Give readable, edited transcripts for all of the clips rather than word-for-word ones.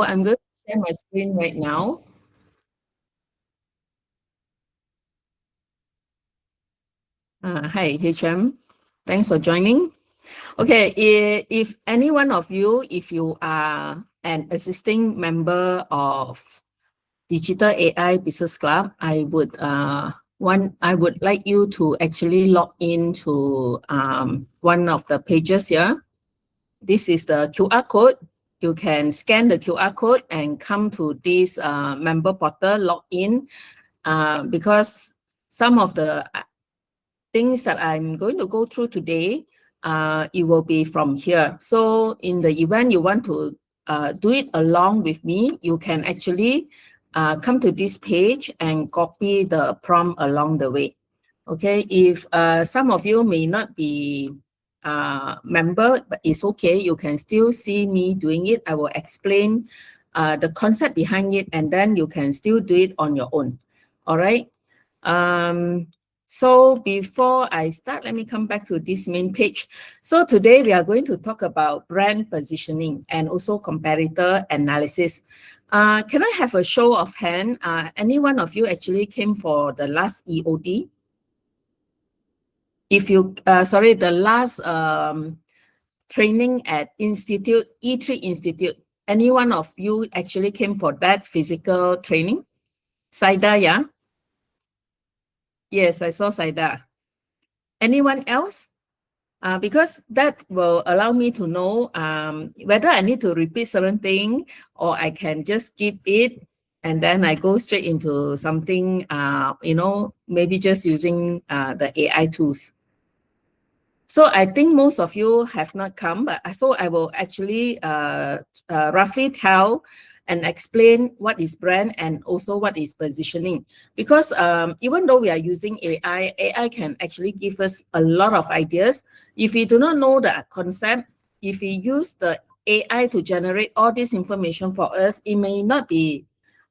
I'm going to share my screen right now. Hi, HM. Thanks for joining. Okay, if any one of you, if you are an existing member of Digital AI Business Club, I would like you to actually log into one of the pages here. This is the QR code. You can scan the QR code and come to this member portal, log in, because some of the things that I'm going to go through today, it will be from here. So in the event you want to do it along with me, you can actually come to this page and copy the prompt along the way. Okay, if some of you may not be member, but it's okay, you can still see me doing it. I will explain the concept behind it, and then you can still do it on your own. All right. So before I start, let me come back to this main page. So today we are going to talk about brand positioning and also competitor analysis. Can I have a show of hand? Any one of you actually came for the last EOD? If you, the last training at Institute, E3 Institute, any one of you actually came for that physical training? Saida, yeah? Yes, I saw Saida. Anyone else? Because that will allow me to know whether I need to repeat certain thing or I can just skip it and then I go straight into something, maybe just using the AI tools. So I think most of you have not come, but so I will actually roughly tell and explain what is brand and also what is positioning. Because even though we are using AI, AI can actually give us a lot of ideas. If we do not know the concept, if we use the AI to generate all this information for us, it may not be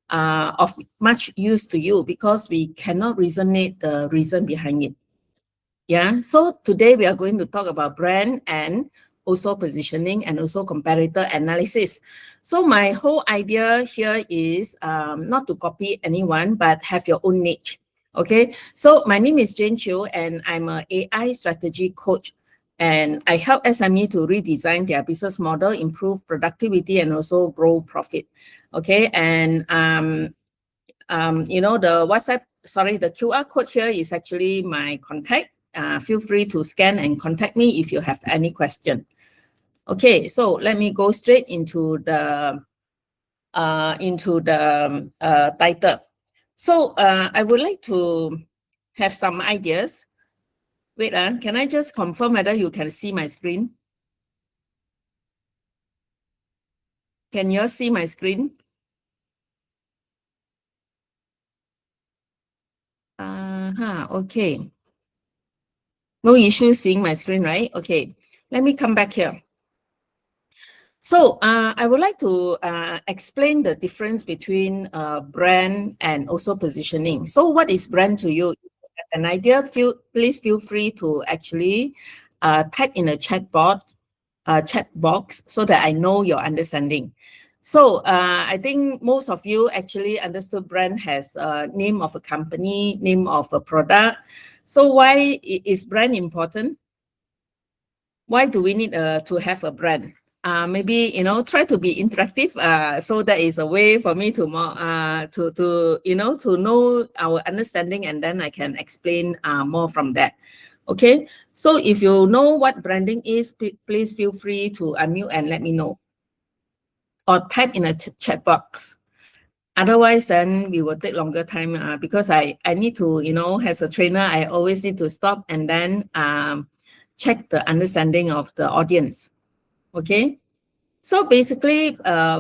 of much use to you because we cannot resonate the reason behind it. Yeah, so today we are going to talk about brand and also positioning and also competitor analysis. So my whole idea here is not to copy anyone, but have your own niche. Okay, so my name is Jane Chiu and I'm an AI strategy coach. And I help SME to redesign their business model, improve productivity, and also grow profit. Okay, and the QR code here is actually my contact. Feel free to scan and contact me if you have any question. Okay, so let me go straight into the title. So I would like to have some ideas. Wait, can I just confirm whether you can see my screen? Can you all see my screen? Okay. No issue seeing my screen, right? Okay, let me come back here. So I would like to explain the difference between brand and also positioning. So what is brand to you? If you have an idea, please feel free to actually type in a chat box so that I know your understanding. So I think most of you actually understood brand has a name of a company, name of a product. So why is brand important? Why do we need to have a brand? Maybe try to be interactive. So that is a way for me to more to know our understanding, and then I can explain more from that. Okay. So if you know what branding is, please feel free to unmute and let me know, or type in a chat box. Otherwise, then we will take longer time because I need to, as a trainer, I always need to stop and then check the understanding of the audience. Okay. So basically,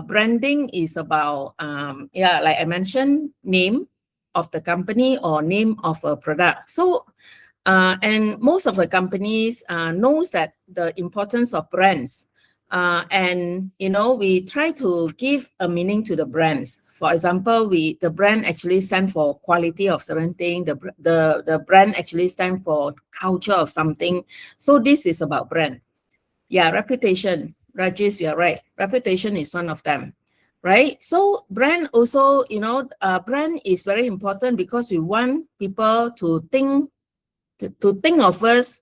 branding is about, like I mentioned, name of the company or name of a product. So, and most of the companies knows that the importance of brands. And, we try to give a meaning to the brands. For example, the brand actually stands for quality of certain thing. The brand actually stands for culture of something. So this is about brand. Yeah, reputation. Rajesh, you're right. Reputation is one of them. right? So brand also, brand is very important because we want people to think of us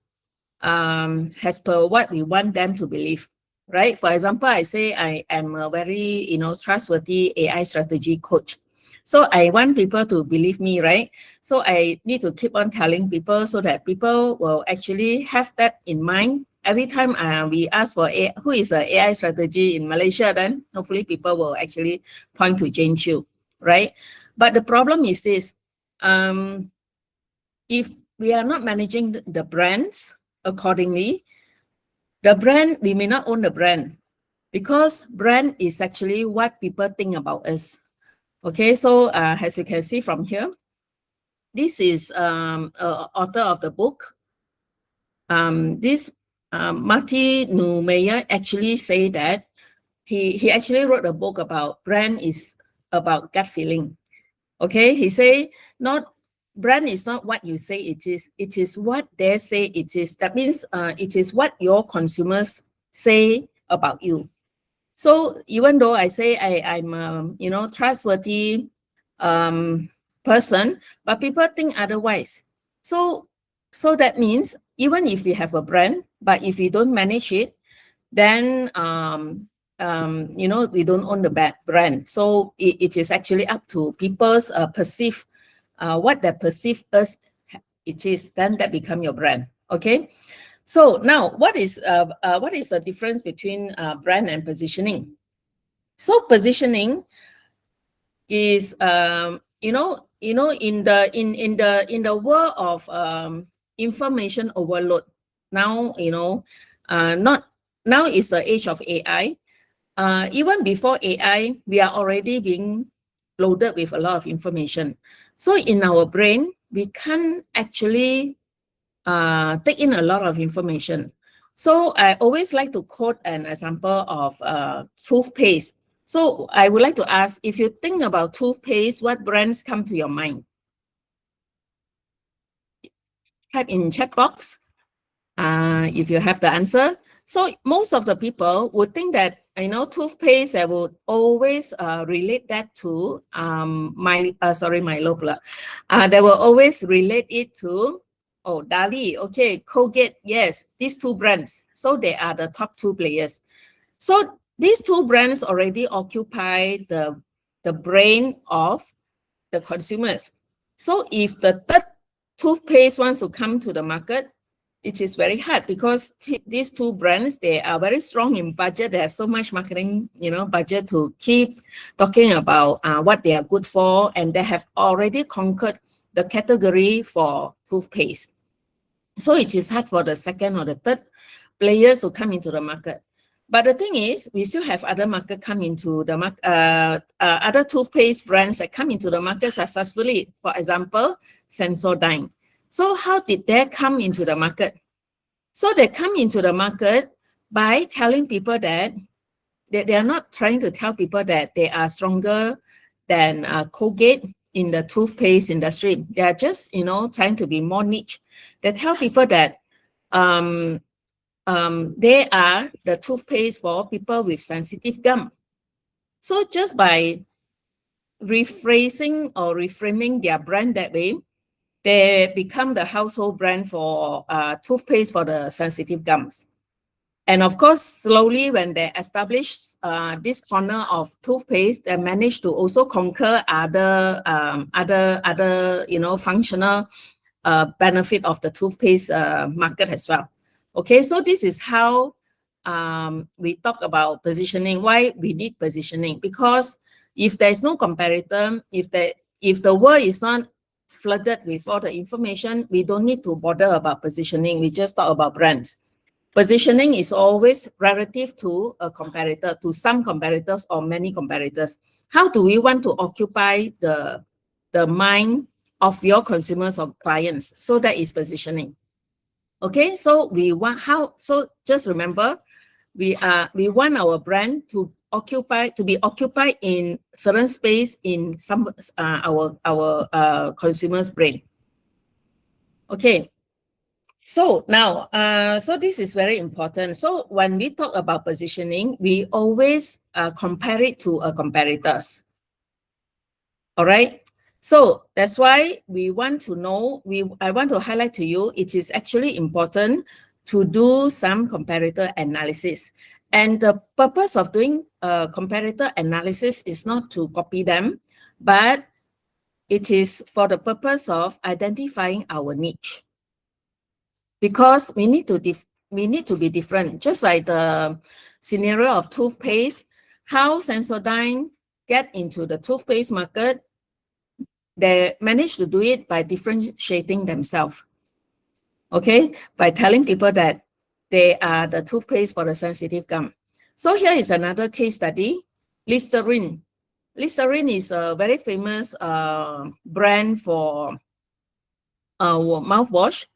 as per what we want them to believe, right? For example, I say I am a very, trustworthy AI strategy coach. So I want people to believe me, right? So I need to keep on telling people so that people will actually have that in mind. Every time we ask for who is a AI strategy in Malaysia, then hopefully people will actually point to Jane Chu, right? But the problem is this, if we are not managing the brands accordingly, we may not own the brand because brand is actually what people think about us. Okay, so as you can see from here, this is author of the book. This Marty Neumeyer actually say that he actually wrote a book about brand is about gut feeling. Okay, he say brand is not what you say it is what they say it is. That means it is what your consumers say about you. So even though I say I'm a trustworthy person, but people think otherwise. So that means even if we have a brand, but if we don't manage it, then we don't own the brand. So it is actually up to people's perceive what they perceive us it is, then that become your brand. Okay. So now what is the difference between brand and positioning? So positioning is in the world of information overload. Now not now is the age of AI. Even before AI, we are already being loaded with a lot of information. So in our brain, we can't actually take in a lot of information. So I always like to quote an example of toothpaste. So I would like to ask, if you think about toothpaste, what brands come to your mind? Type in chat box if you have the answer. So most of the people would think that, toothpaste, I would always relate that to Milo. They will always relate it to, Dali, okay, Colgate, yes, these two brands. So they are the top two players. So these two brands already occupy the brain of the consumers. So if the third toothpaste wants to come to the market, it is very hard because these two brands, they are very strong in budget. They have so much marketing, budget to keep talking about what they are good for, and they have already conquered the category for toothpaste. So it is hard for the second or the third players to come into the market. But the thing is, we still have other market come into the market, other toothpaste brands that come into the market successfully. For example, Sensodyne. So how did they come into the market? So they come into the market by telling people that they are not trying to tell people that they are stronger than Colgate in the toothpaste industry. They are just, trying to be more niche. They tell people that they are the toothpaste for people with sensitive gum. So just by rephrasing or reframing their brand that way, they become the household brand for toothpaste for the sensitive gums. And of course, slowly when they establish this corner of toothpaste, they manage to also conquer other functional benefit of the toothpaste market as well. Okay, so this is how we talk about positioning. Why we need positioning? Because if there is no comparator, if the world is not flooded with all the information, we don't need to bother about positioning. We just talk about brands. Positioning is always relative to a competitor, to some competitors or many competitors. How do we want to occupy the mind of your consumers or clients? So that is positioning. Okay, so just remember, we want our brand to be occupied in certain space in some our consumers' brain. Okay. So now, so this is very important. So when we talk about positioning, we always compare it to a competitors. All right. So that's why we want to know, I want to highlight to you, it is actually important to do some comparator analysis. And the purpose of doing comparator analysis is not to copy them, but it is for the purpose of identifying our niche. Because we need to be different, just like the scenario of toothpaste. How Sensodyne get into the toothpaste market, they managed to do it by differentiating themselves, okay, by telling people that they are the toothpaste for the sensitive gum. So here is another case study. Listerine. Listerine is a very famous brand for mouthwash.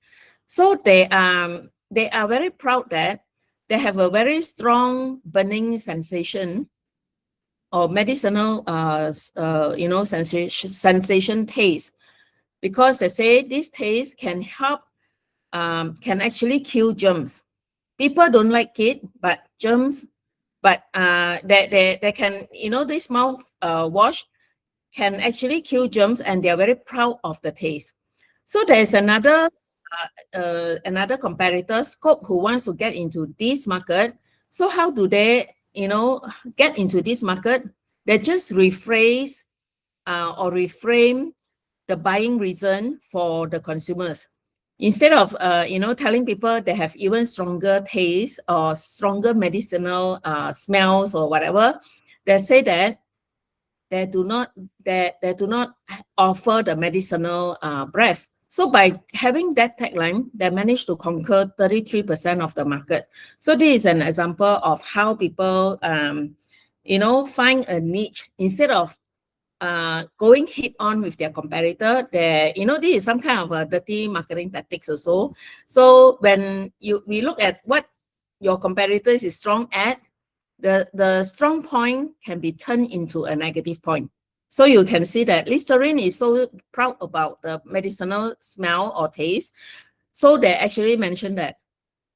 So they are very proud that they have a very strong burning sensation or medicinal sensation taste, because they say this taste can help can actually kill germs. People don't like it, but germs, but they can, this mouth wash can actually kill germs, and they are very proud of the taste. So there's another competitor, Scope, who wants to get into this market. So how do they, get into this market? They just rephrase or reframe the buying reason for the consumers. Instead of, telling people they have even stronger taste or stronger medicinal smells or whatever, they say that they do not offer the medicinal breath. So by having that tagline, they managed to conquer 33% of the market. So this is an example of how people, find a niche instead of going head on with their competitor. This is some kind of a dirty marketing tactics also. So when we look at what your competitors is strong at, the strong point can be turned into a negative point. So you can see that Listerine is so proud about the medicinal smell or taste. So they actually mentioned that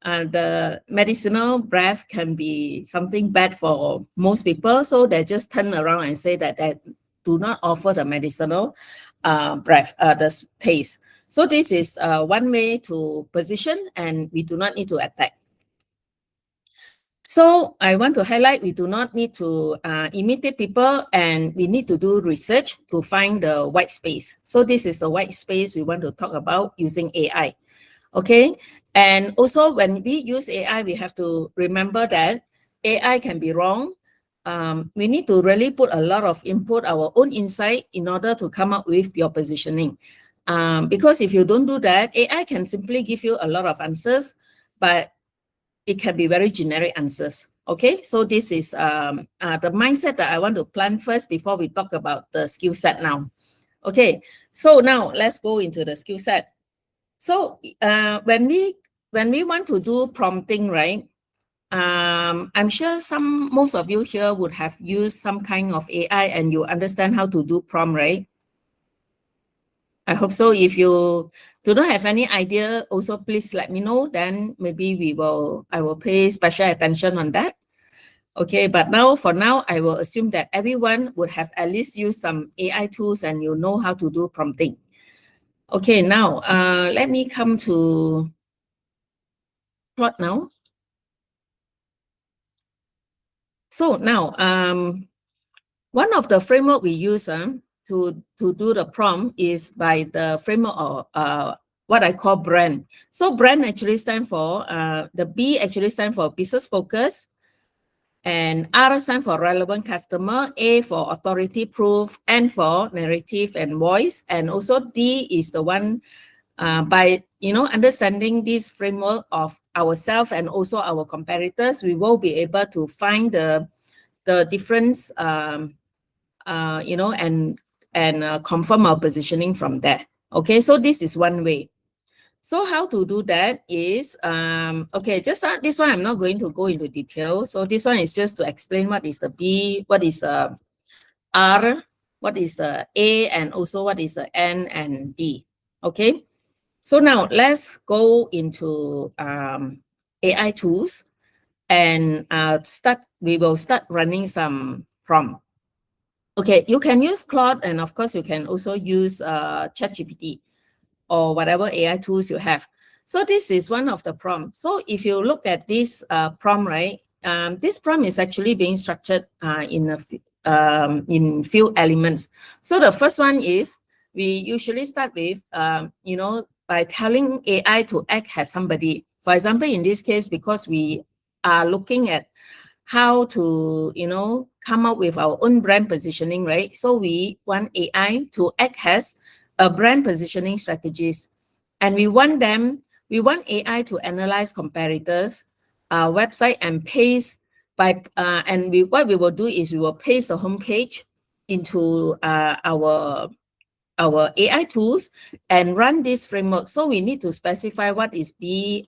the medicinal breath can be something bad for most people. So they just turn around and say that they do not offer the medicinal breath, the taste. So this is one way to position, and we do not need to attack. So I want to highlight, we do not need to imitate people, and we need to do research to find the white space. So this is a white space we want to talk about using AI. Okay. And also when we use AI, we have to remember that AI can be wrong. We need to really put a lot of input, our own insight, in order to come up with your positioning. Because if you don't do that, AI can simply give you a lot of answers, but it can be very generic answers. Okay, so this is the mindset that I want to plant first before we talk about the skill set now. Okay, so now let's go into the skill set. So when we want to do prompting, right? I'm sure most of you here would have used some kind of AI, and you understand how to do prompt, right? I hope so. If you do not have any idea, also please let me know. Then maybe I will pay special attention on that. Okay, but now for now, I will assume that everyone would have at least used some AI tools and you know how to do prompting. Okay, now let me come to plot now. So now, one of the framework we use to do the prompt is by the framework of what I call brand. So brand actually stand for, the B actually stand for business focus, and R stand for relevant customer, A for authority proof, N for narrative and voice, and also D is the one by understanding this framework of ourselves and also our competitors, we will be able to find the difference, and confirm our positioning from there. Okay, so this is one way. So how to do that is, okay, just this one I'm not going to go into detail. So this one is just to explain what is the B, what is the R, what is the A, and also what is the N and D. Okay, So now let's go into AI tools and we will start running some prompt. Okay, you can use Claude, and of course you can also use ChatGPT or whatever AI tools you have. So this is one of the prompts. So if you look at this prompt, right, this prompt is actually being structured in few elements. So the first one is we usually start with, by telling AI to act as somebody. For example, in this case, because we are looking at how to, come up with our own brand positioning, right? So we want AI to act as a brand positioning strategist. And we want AI to analyze competitors, website and paste what we will do is we will paste the homepage into our AI tools and run this framework. So we need to specify what is BRAND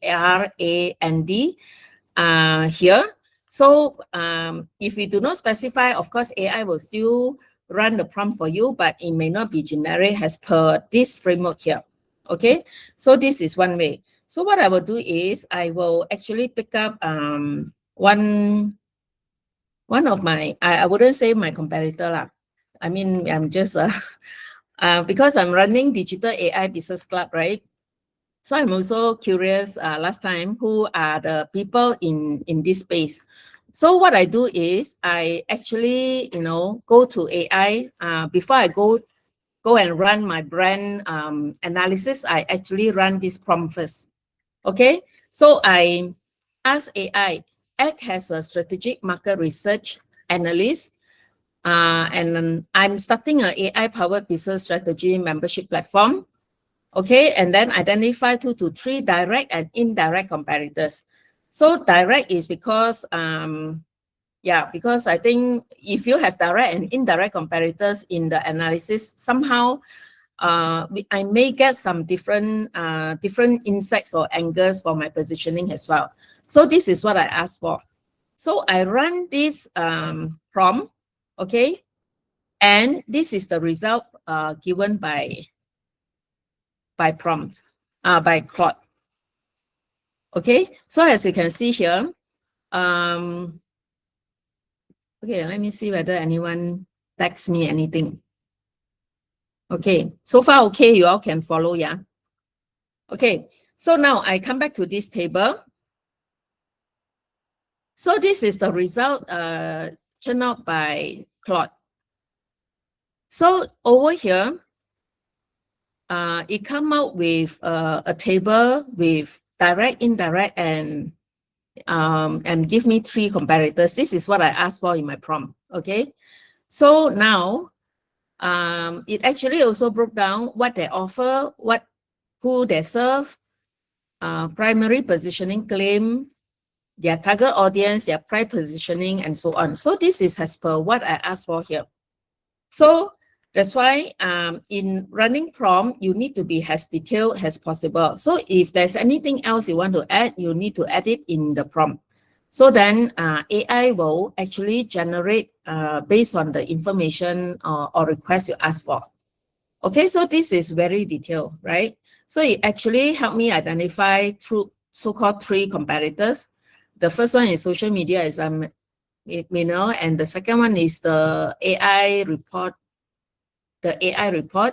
here. So if we do not specify, of course, AI will still run the prompt for you, but it may not be generic as per this framework here. Okay, so this is one way. So what I will do is I will actually pick up one of my, I wouldn't say my competitor lah. I mean, I'm just because I'm running Digital AI Business Club, right? So I'm also curious last time who are the people in this space. So what I do is I actually, go to AI before I go and run my brand analysis. I actually run this prompt first. Okay, so I ask AI act as a strategic market research analyst, and then I'm starting an AI powered business strategy membership platform. Okay, and then identify 2 to 3 direct and indirect competitors. So direct is because, because I think if you have direct and indirect competitors in the analysis, somehow I may get some different insights or angles for my positioning as well. So this is what I asked for. So I run this prompt, okay, and this is the result given by prompt, by Claude. Okay, so as you can see here, okay, let me see whether anyone texts me anything. Okay, so far okay, you all can follow, yeah? Okay, so now I come back to this table. So this is the result turned out by Claude. So over here, it come out with a table with direct, indirect, and give me 3 comparators. This is what I asked for in my prompt. Okay, so now it actually also broke down what they offer, who they serve, primary positioning claim, their target audience, their price positioning, and so on. So this is as per what I asked for here. So that's why in running prompt, you need to be as detailed as possible. So if there's anything else you want to add, you need to add it in the prompt. So then AI will actually generate based on the information or request you ask for. Okay, so this is very detailed, right? So it actually helped me identify through so-called 3 competitors. The first one is social media, as and the second one is the AI report.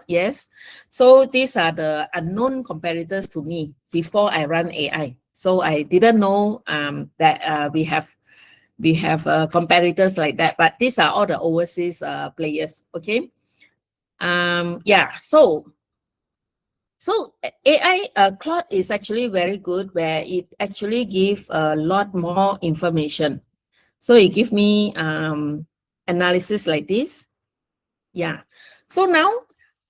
Yes. So these are the unknown competitors to me before I run AI. So I didn't know that we have competitors like that, but these are all the overseas players. Okay. So AI Claude is actually very good, where it actually gives a lot more information. So it gives me analysis like this. Yeah. So now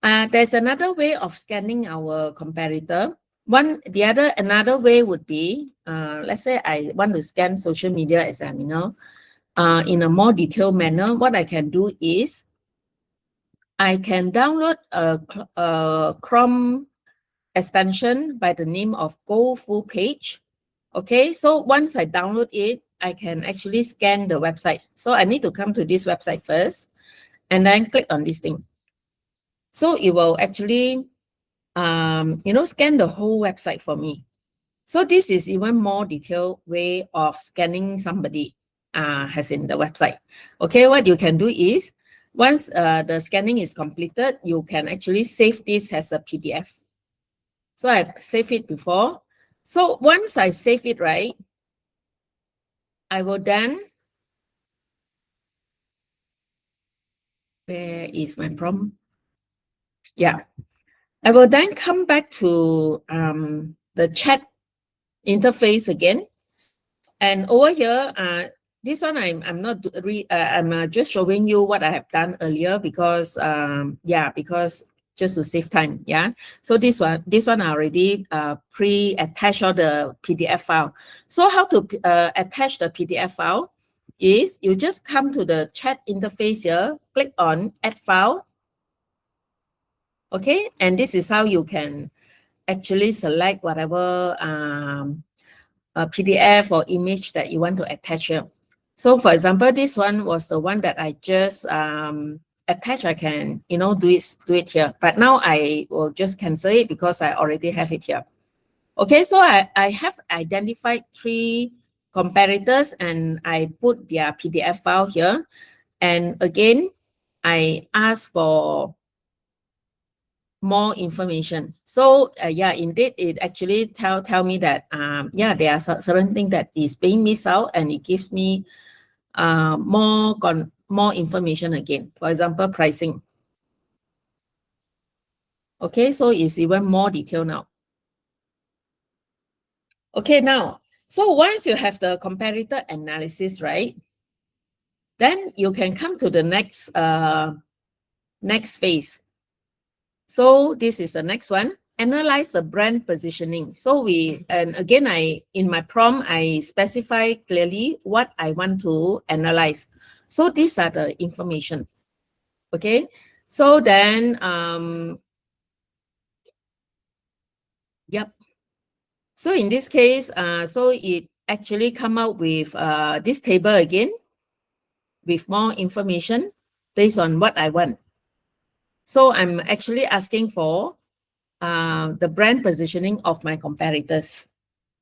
there's another way of scanning our competitor. Another way would be, let's say I want to scan social media examiner in a more detailed manner. What I can do is I can download a Chrome extension by the name of Go Full Page. Okay, so once I download it, I can actually scan the website. So I need to come to this website first and then click on this thing. So it will actually scan the whole website for me. So this is even more detailed way of scanning somebody, as in the website. Okay, what you can do is, once the scanning is completed, you can actually save this as a PDF. So I've saved it before. So once I save it, right, I will then, where is my prompt? Yeah, I will then come back to the chat interface again. And over here, this one I'm not I'm just showing you what I have done earlier because because just to save time. Yeah. So this one I already pre-attached all the PDF file. So how to attach the PDF file is you just come to the chat interface here, click on add file. Okay, and this is how you can actually select whatever PDF or image that you want to attach here. So for example, this one was the one that I just attach. I can, do it here. But now I will just cancel it because I already have it here. Okay, so I have identified 3 comparators and I put their PDF file here. And again, I ask for more information. So indeed, it actually tell me that there are certain things that is being missed out, and it gives me more information again. For example, pricing. Okay, so it's even more detailed now. Okay, now, so once you have the comparator analysis, right, then you can come to the next phase. So this is the next one. Analyze the brand positioning. So and again, in my prompt, I specify clearly what I want to analyze. So these are the information. Okay. So then, yep. So in this case, so it actually come out with this table again with more information based on what I want. So I'm actually asking for the brand positioning of my comparators.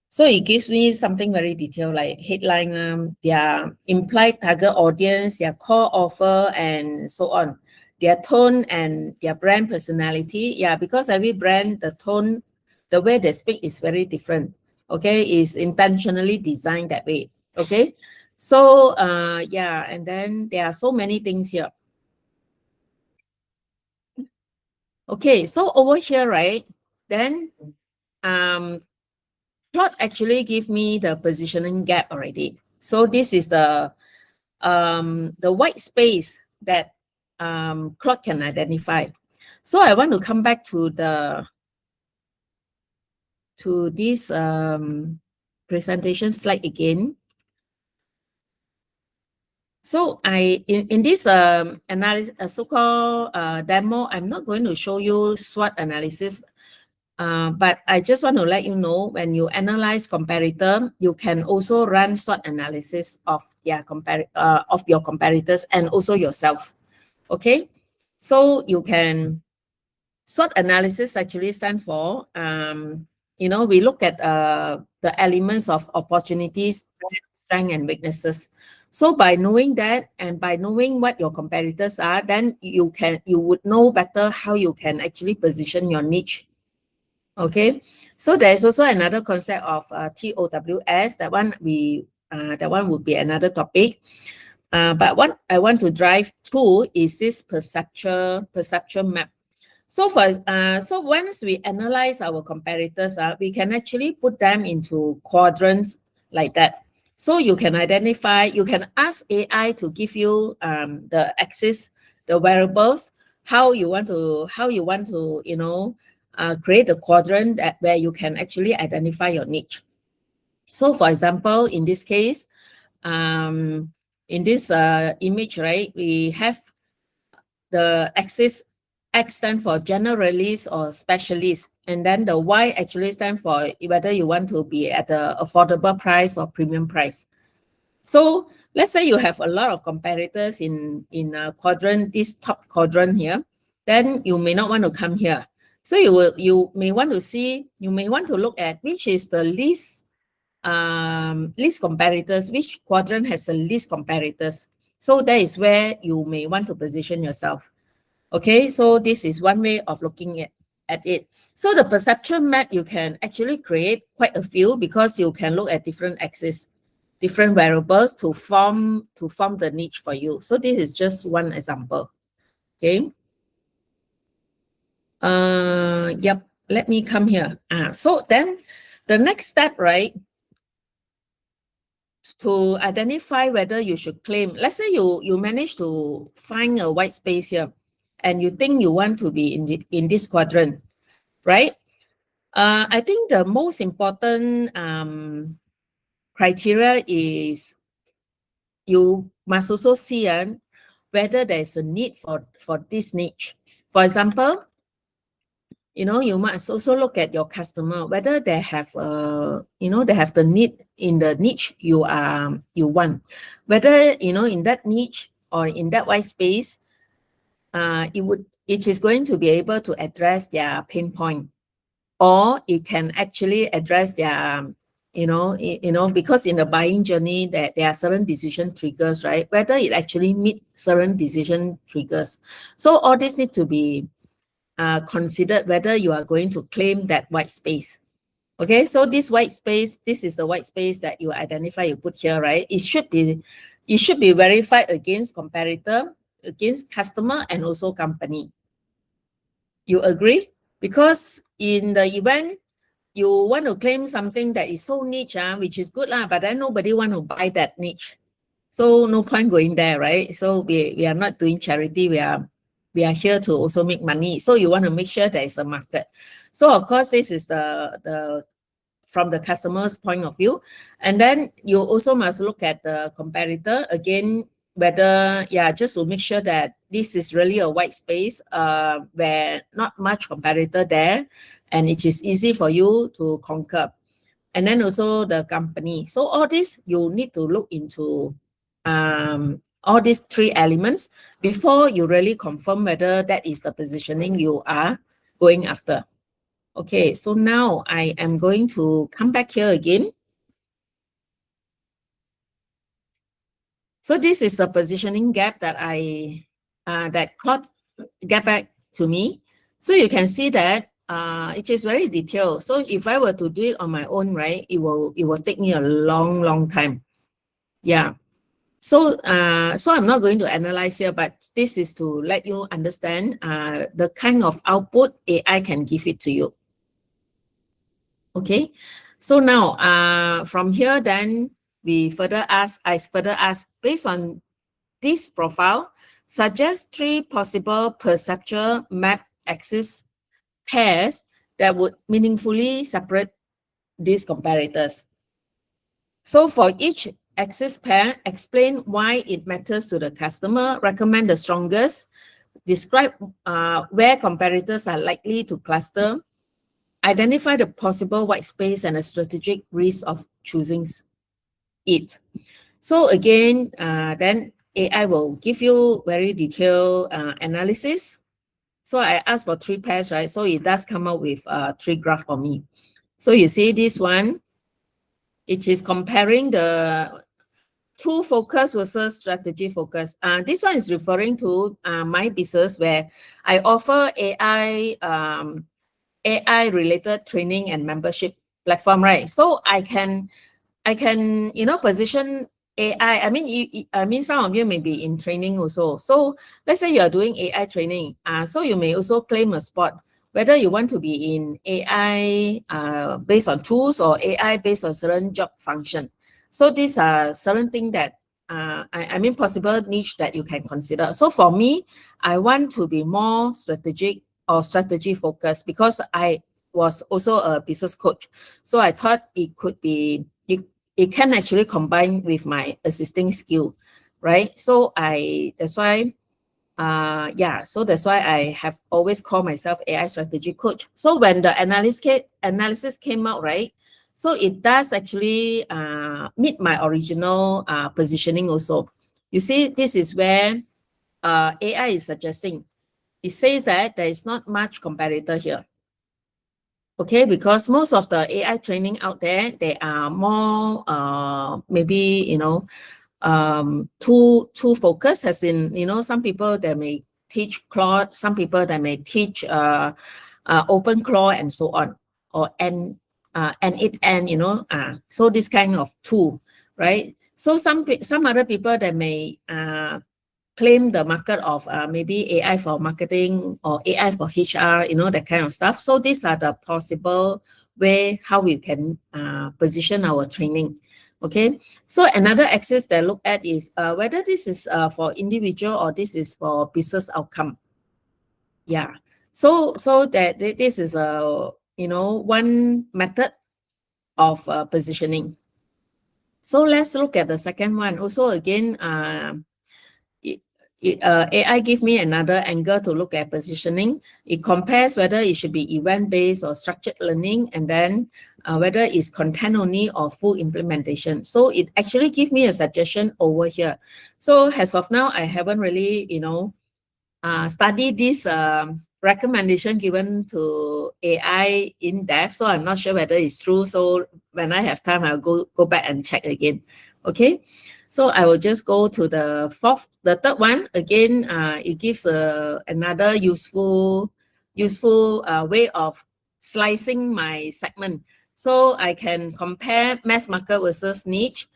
So it gives me something very detailed, like headline, their implied target audience, their core offer, and so on. Their tone and their brand personality. Yeah, because every brand, the tone, the way they speak is very different. Okay, is intentionally designed that way. Okay, so and then there are so many things here. Okay, so over here, right, then plot actually give me the positioning gap already. So this is the white space that Claude can identify. So I want to come back to this presentation slide again. So in this analysis, so-called demo, I'm not going to show you SWOT analysis, but I just want to let you know, when you analyze comparator, you can also run SWOT analysis of your comparators and also yourself. Okay, so you can SWOT analysis actually stand for we look at the elements of opportunities, strengths, and weaknesses. So by knowing that and by knowing what your competitors are, then you would know better how you can actually position your niche. Okay, so there's also another concept of TOWS. That one would be another topic. But what I want to drive to is this perception map. So so once we analyze our comparators, we can actually put them into quadrants like that. So you can you can ask AI to give you the axis, the variables, how you want to create a quadrant where you can actually identify your niche. So for example, in this case, in this image, right, we have the axis. X stand for generalist or specialist, and then the Y actually stand for whether you want to be at the affordable price or premium price. So let's say you have a lot of competitors in a quadrant, this top quadrant here, then you may not want to come here. So you may want to look at which is the least comparators, which quadrant has the least comparators. So that is where you may want to position yourself. Okay, so this is one way of looking at it. So the perception map, you can actually create quite a few because you can look at different axes, different variables to form the niche for you. So this is just one example. Okay. Yep. Let me come here. So then the next step, right, to identify whether you should claim. Let's say you manage to find a white space here, and you think you want to be in this quadrant, right? I think the most important criteria is you must also see whether there is a need for this niche. For example, you must also look at your customer, whether they have they have the need in the niche you want, whether in that niche or in that white space, it is going to be able to address their pain point, or it can actually address their because in the buying journey that there are certain decision triggers, right? Whether it actually meet certain decision triggers. So all this need to be considered whether you are going to claim that white space. Okay, so this is the white space that you identify, you put here, right? It should be verified against comparator, against customer, and also company. You agree? Because in the event you want to claim something that is so niche, which is good, but then nobody want to buy that niche. So no point going there, right? So we are not doing charity. We are here to also make money. So you want to make sure there is a market. So of course, this is the from the customer's point of view. And then you also must look at the competitor again, whether, just to make sure that this is really a white space where not much competitor there, and it is easy for you to conquer. And then also the company. So all this, you need to look into all these three elements before you really confirm whether that is the positioning you are going after. Okay, so now I am going to come back here again. So this is the positioning gap that that Claude get back to me. So you can see that it is very detailed. So if I were to do it on my own, right, it will take me a long time. Yeah. So I'm not going to analyze here, but this is to let you understand the kind of output AI can give it to you. Okay. So now from here, then I further ask, based on this profile, suggest three possible perceptual map axis pairs that would meaningfully separate these comparators. So for each axis pair, explain why it matters to the customer, recommend the strongest, describe where comparators are likely to cluster, identify the possible white space and a strategic risk of choosing it. So again, then AI will give you very detailed analysis. So I asked for three pairs, right? So it does come up with three graphs for me. So you see this one, it is comparing the tool focus versus strategy focus. This one is referring to my business where I offer AI related training and membership platform, right? So I can position AI. I mean, some of you may be in training also. So let's say you are doing AI training. So you may also claim a spot, whether you want to be in AI based on tools or AI based on certain job function. So these are certain things that possible niche that you can consider. So for me, I want to be more strategic or strategy focused because I was also a business coach. So I thought it could be, it can actually combine with my existing skill, right? So that's why I have always called myself AI strategy coach. So when the analysis came out, right? So it does actually meet my original positioning also. You see, this is where AI is suggesting. It says that there is not much comparator here. Okay, because most of the AI training out there, they are more maybe, too focused, as in, some people that may teach Claude, some people that may teach open Claude and so on, or so this kind of tool, right? So some other people that may claim the market of maybe AI for marketing or AI for HR, that kind of stuff. So these are the possible way how we can position our training. Okay, so another axis that I look at is whether this is for individual or this is for business outcome. Yeah, so that this is a one method of positioning. So let's look at the second one. Also, again, AI give me another angle to look at positioning. It compares whether it should be event-based or structured learning, and then whether it's content only or full implementation. So it actually gives me a suggestion over here. So as of now, I haven't really, study this recommendation given to AI in depth, so I'm not sure whether it's true. So when I have time, I'll go back and check again. Okay, so I will just go to the third one again. It gives another useful way of slicing my segment, so I can compare mass market versus niche,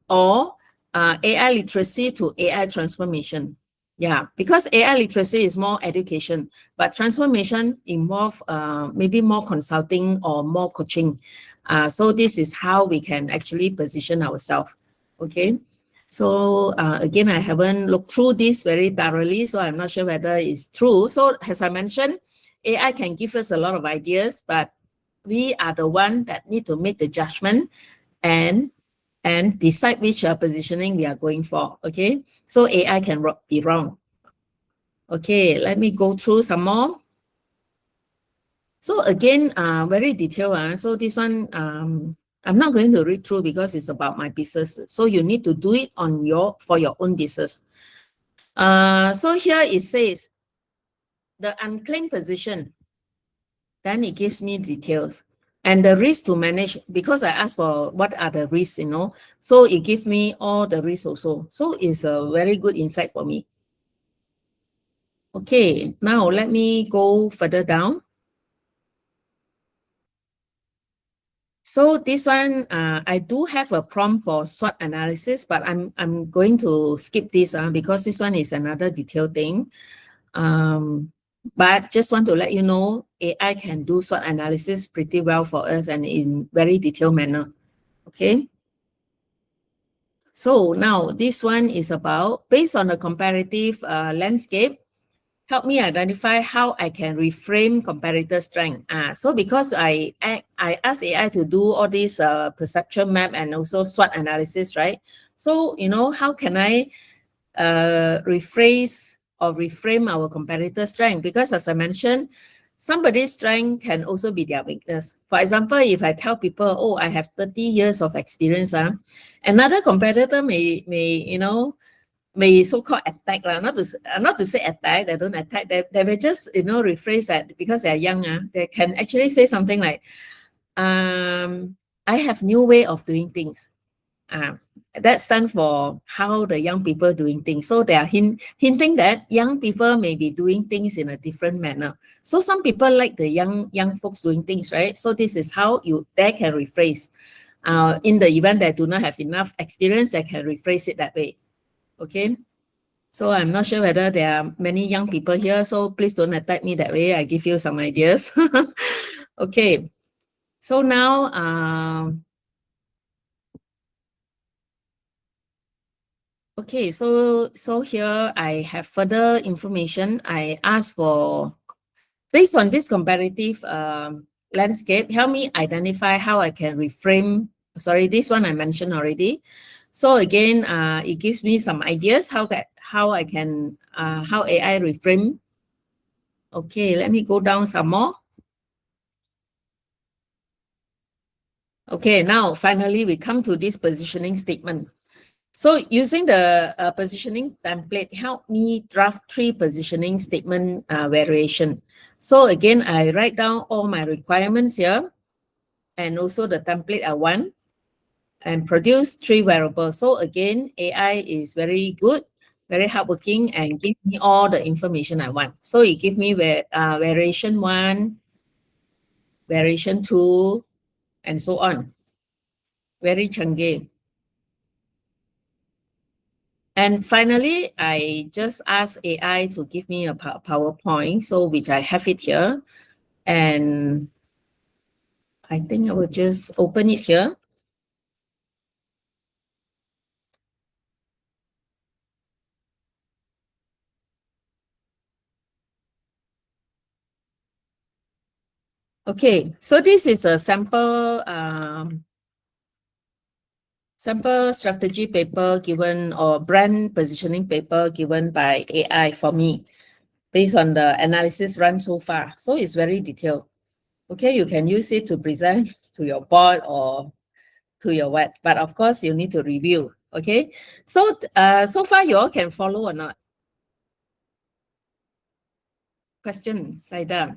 or AI literacy to AI transformation. Yeah, because AI literacy is more education, but transformation involve maybe more consulting or more coaching. So this is how we can actually position ourselves. Okay. So again, I haven't looked through this very thoroughly, so I'm not sure whether it's true. So as I mentioned, AI can give us a lot of ideas, but we are the one that need to make the judgment and decide which positioning we are going for. Okay, so AI can be wrong. Okay, let me go through some more. So again, very detailed. So this one, I'm not going to read through because it's about my business. So you need to do it for your own business. So here it says the unclaimed position. Then it gives me details. And the risk to manage, because I asked for what are the risks, so it gives me all the risks also. So it's a very good insight for me. Okay, now let me go further down. So this one, I do have a prompt for SWOT analysis, but I'm going to skip this because this one is another detailed thing. But just want to let you know, AI can do SWOT analysis pretty well for us and in very detailed manner. Okay. So now this one is about, based on the comparative landscape, help me identify how I can reframe comparator strength. So because I asked AI to do all these perception map and also SWOT analysis, right? So, how can I rephrase or reframe our comparator strength? Because as I mentioned, somebody's strength can also be their weakness. For example, if I tell people, oh, I have 30 years of experience, another competitor may so-called attack, not to say attack, they don't attack, they may just, rephrase that because they're young, they can actually say something like, I have new way of doing things. That stands for how the young people doing things. So they are hinting that young people may be doing things in a different manner. So some people like the young folks doing things, right? So this is how they can rephrase. In the event they do not have enough experience, they can rephrase it that way. Okay. So I'm not sure whether there are many young people here, so please don't attack me that way. I give you some ideas. Okay. So now, okay, so here I have further information. I asked for, based on this comparative landscape, help me identify how I can reframe. Sorry, this one I mentioned already. So again, it gives me some ideas how I can how AI reframe. Okay, let me go down some more. Okay, now finally we come to this positioning statement. So using the positioning template help me draft 3 positioning statement variation. So again, I write down all my requirements here and also the template I want and produce 3 variables. So again, AI is very good, very hardworking and give me all the information I want. So it give me variation 1, variation 2, and so on. Very canggih. And finally, I just ask AI to give me a PowerPoint, so which I have it here. And I think I will just open it here. Okay, so this is a sample sample strategy paper given or brand positioning paper given by AI for me based on the analysis run so far. So it's very detailed. Okay, you can use it to present to your board or to your web, but of course you need to review. Okay, so so far you all can follow or not? Question, Saida.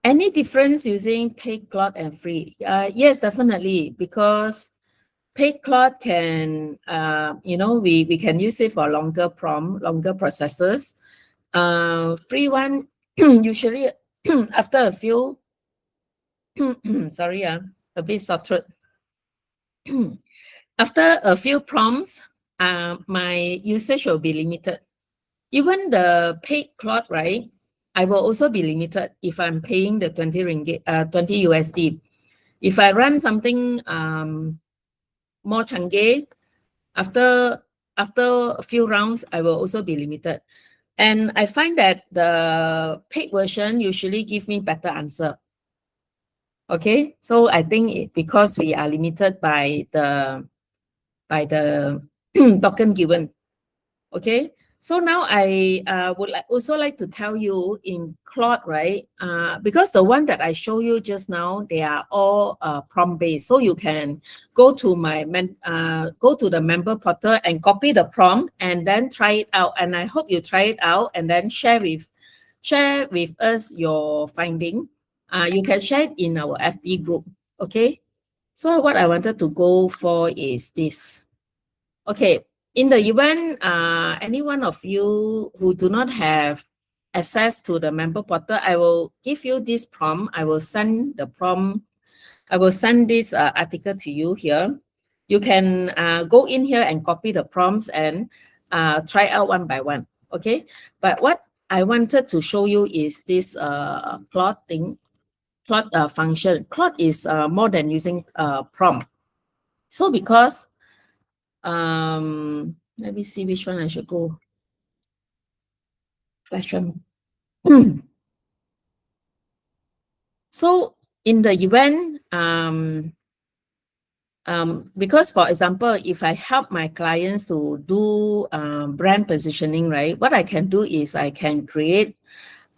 Any difference using paid cloud and free? Yes, definitely, because paid cloud can, you know, we can use it for longer prompt, longer processes. Free one, usually after a few, sorry, a bit sore throat. After a few prompts, my usage will be limited. Even the paid cloud, right? I will also be limited if I'm paying the 20 ringgit, 20 USD. If I run something more canggih, after a few rounds, I will also be limited. And I find that the paid version usually give me better answer. Okay, so I think because we are limited by the token given. Okay, so now I would also like to tell you in Claude, right? Because the one that I show you just now, they are all prompt based. So you can go to go to the member portal and copy the prompt and then try it out. And I hope you try it out and then share with us your finding. You can share it in our FB group. Okay. So what I wanted to go for is this. Okay, in the event any one of you who do not have access to the member portal, I will give you this prompt. I will send the prompt. I will send this article to you here. You can go in here and copy the prompts and try out one by one. Okay, but what I wanted to show you is this plot thing, plot function. Plot is more than using prompt. So because let me see which one I should go. Flash one. So in the event, because for example, if I help my clients to do brand positioning, right, what I can do is I can create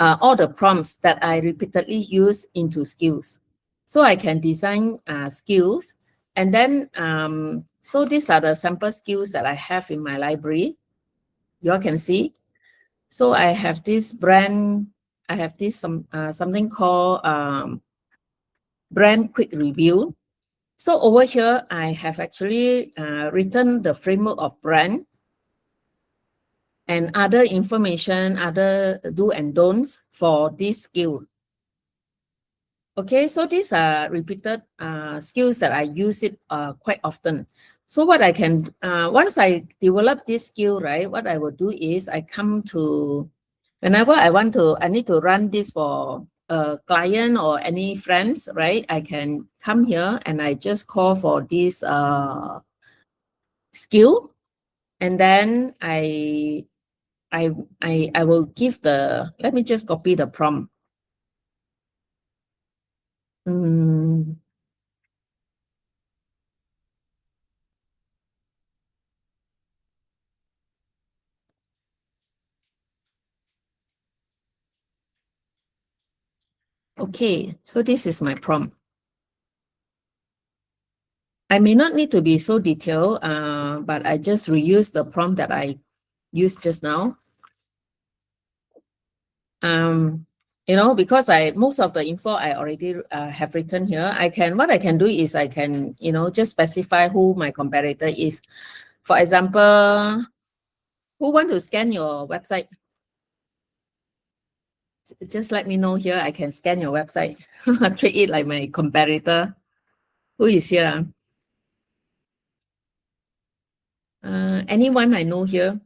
all the prompts that I repeatedly use into skills. So I can design skills, and then so these are the sample skills that I have in my library. You all can see. So I have this brand, I have this something called brand quick review. So over here, I have actually written the framework of brand and other information, other do and don'ts for this skill. Okay, so these are repeated skills that I use it quite often. So what I can, once I develop this skill, right, what I will do is I come to, whenever I need to run this for a client or any friends, right, I can come here and I just call for this skill, and then I will give the, let me just copy the prompt. Okay, so this is my prompt. I may not need to be so detailed, but I just reuse the prompt that I used just now. Because most of the info I already have written here, what I can do is I can, just specify who my comparator is. For example, who want to scan your website? Just let me know here. I can scan your website. Treat it like my comparator. Who is here? Anyone I know here?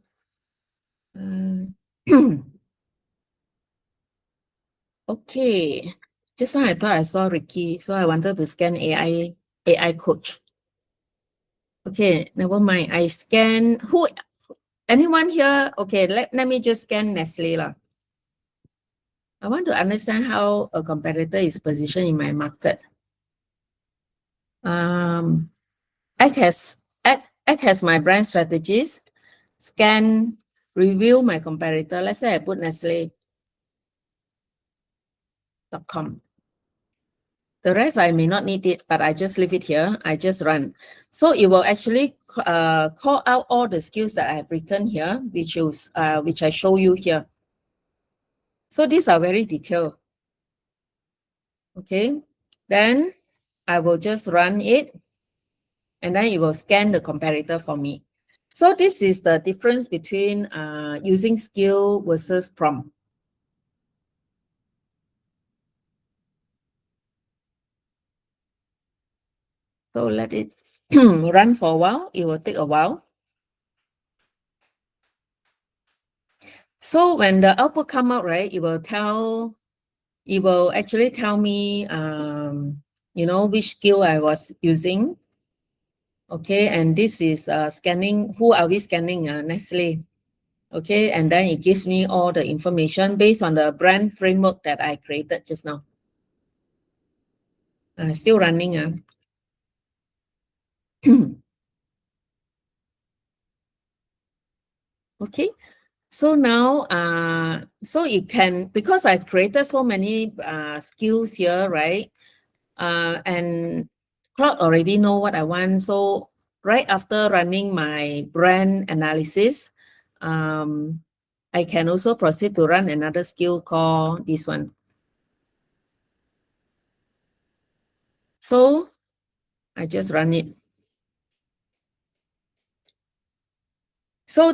Okay. Just now I thought I saw Ricky, so I wanted to scan AI coach. Okay, never mind. I scan anyone here? Okay, let me just scan Nestle lah. I want to understand how a competitor is positioned in my market. Act as my brand strategist, scan, review my competitor. Let's say I put Nestle.com. The rest I may not need it, but I just leave it here. I just run. So it will actually call out all the skills that I have written here, which I show you here. So these are very detailed. Okay, then I will just run it, and then it will scan the comparator for me. So this is the difference between using skill versus prompt. So let it run for a while. It will take a while. So when the output come out, right, it will actually tell me, which skill I was using. Okay, and this is scanning. Who are we scanning? Nestle. Okay, and then it gives me all the information based on the brand framework that I created just now. Still running. Okay, so now, so it can, because I created so many skills here, right? And Claude already know what I want. So right after running my brand analysis, I can also proceed to run another skill called this one. So I just run it. So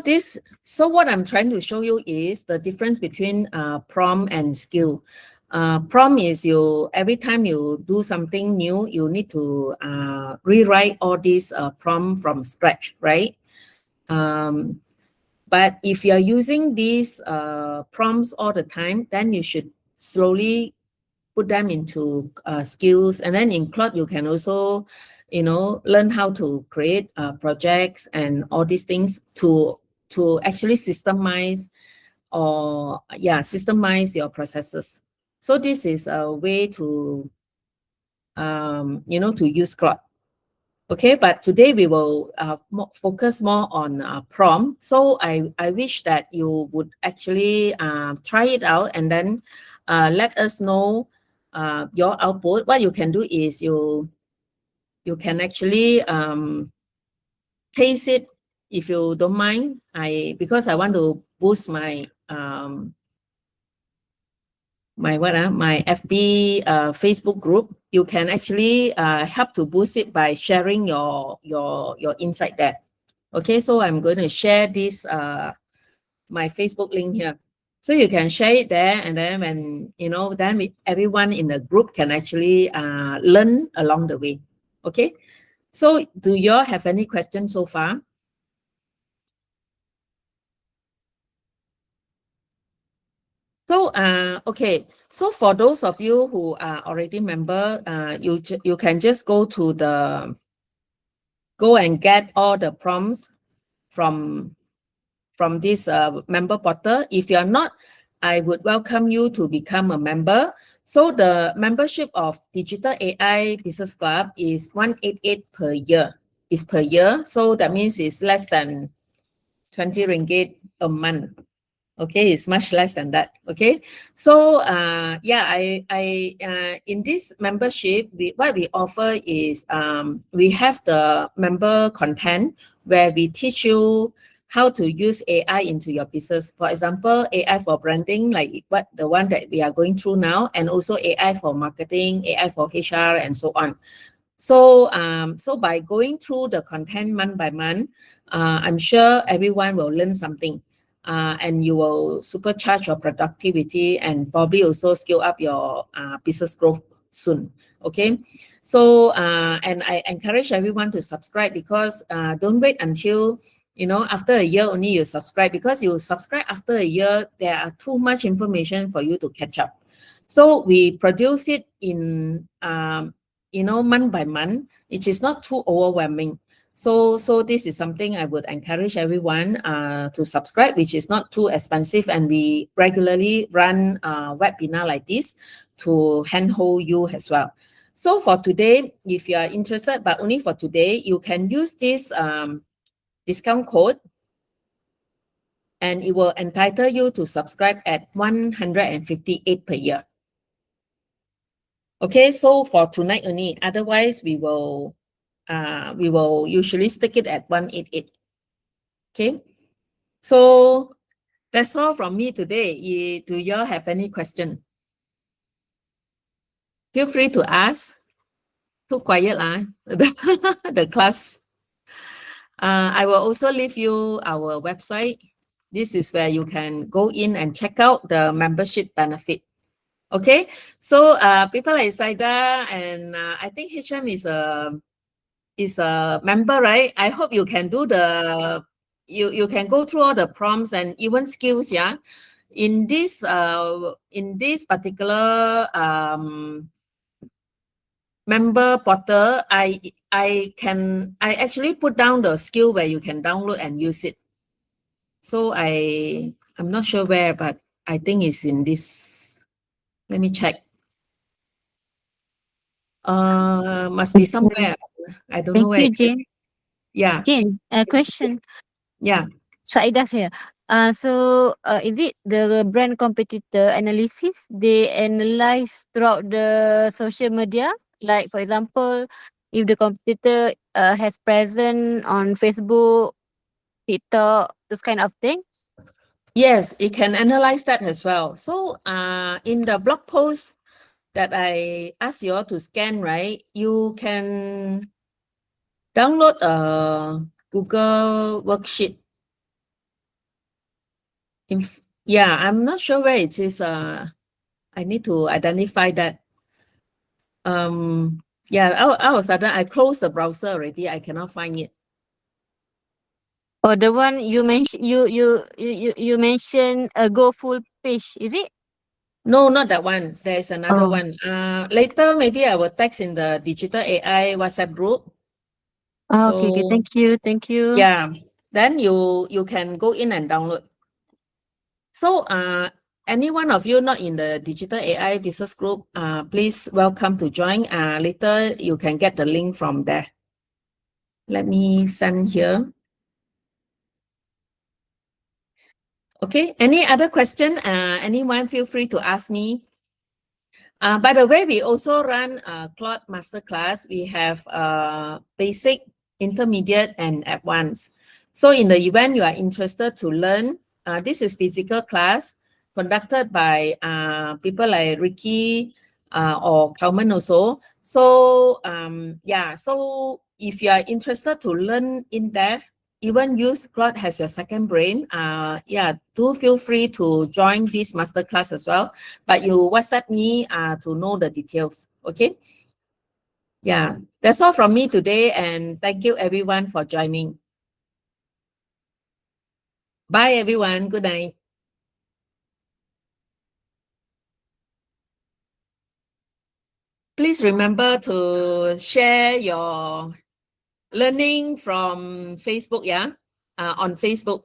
what I'm trying to show you is the difference between prompt and skill. Prompt is every time you do something new, you need to rewrite all these prompt from scratch, right? But if you're using these prompts all the time, then you should slowly put them into skills. And then in Claude, you can also, learn how to create projects and all these things to actually systemize your processes. So this is a way to, to use Claude. Okay, but today we will focus more on prompt. So I wish that you would actually try it out and then let us know your output. What you can do is you can actually paste it if you don't mind. Because I want to boost my my FB Facebook group. You can actually help to boost it by sharing your insight there. Okay, so I'm going to share this my Facebook link here. So you can share it there, and then when everyone in the group can actually learn along the way. Okay, so do you all have any questions so far? So okay, so for those of you who are already member, you can just go and get all the prompts from this member portal. If you're not, I would welcome you to become a member. So the membership of Digital AI Business Club is 188 per year. Is per year. So that means it's less than 20 ringgit a month. Okay, it's much less than that. Okay, so yeah, in this membership, what we offer is we have the member content where we teach you how to use AI into your business. For example, AI for branding, like the one that we are going through now, and also AI for marketing, AI for HR, and so on. So, so by going through the content month by month, I'm sure everyone will learn something, and you will supercharge your productivity and probably also scale up your business growth soon. Okay, so and I encourage everyone to subscribe because don't wait until after a year only you subscribe, because you subscribe after a year there are too much information for you to catch up. So we produce it in month by month. It is not too overwhelming. So this is something I would encourage everyone to subscribe, which is not too expensive, and we regularly run webinar like this to handhold you as well. So for today, if you are interested, but only for today, you can use this discount code, and it will entitle you to subscribe at 158 per year. Okay, so for tonight only. Otherwise, we will usually stick it at 188. Okay, so that's all from me today. Do you all have any question? Feel free to ask. Too quiet lah. The class. I will also leave you our website. This is where you can go in and check out the membership benefit. Okay, so people like Saida and I think HM is a member, right? I hope you can do you can go through all the prompts and even skills, yeah. In this particular member portal, I actually put down the skill where you can download and use it. So I'm not sure where, but I think it's in this. Let me check. Must be somewhere. I don't know where. Thank you, Jane. Yeah, Jane, a question. yeah. Saidah here. Is it the brand competitor analysis? They analyze throughout the social media. Like for example, if the competitor has present on Facebook, TikTok, those kind of things. Yes, it can analyze that as well. So in the blog post that I asked you all to scan, right, you can download a Google worksheet. Yeah, I'm not sure where it is. I need to identify that. Yeah, all of a sudden I closed the browser already. I cannot find it. Or the one you mentioned, you mentioned a go full page, is it? No, not that one. There's another Oh. one. Later maybe I will text in the digital AI WhatsApp group. Oh, okay, okay. So Thank you. yeah, then you can go in and download. So any one of you not in the digital AI business group, please welcome to join. Later you can get the link from there. Let me send here. Okay, any other question? Anyone feel free to ask me. By the way, we also run a Claude Masterclass. We have basic, intermediate, and advanced. So in the event you are interested to learn, this is physical class conducted by people like Ricky or Kalman also. So yeah, so if you are interested to learn in depth, even use Claude as your second brain, yeah, do feel free to join this masterclass as well. But you WhatsApp me to know the details, okay? Yeah, that's all from me today, and thank you everyone for joining. Bye everyone, good night. Please remember to share your learning from Facebook, yeah, on Facebook.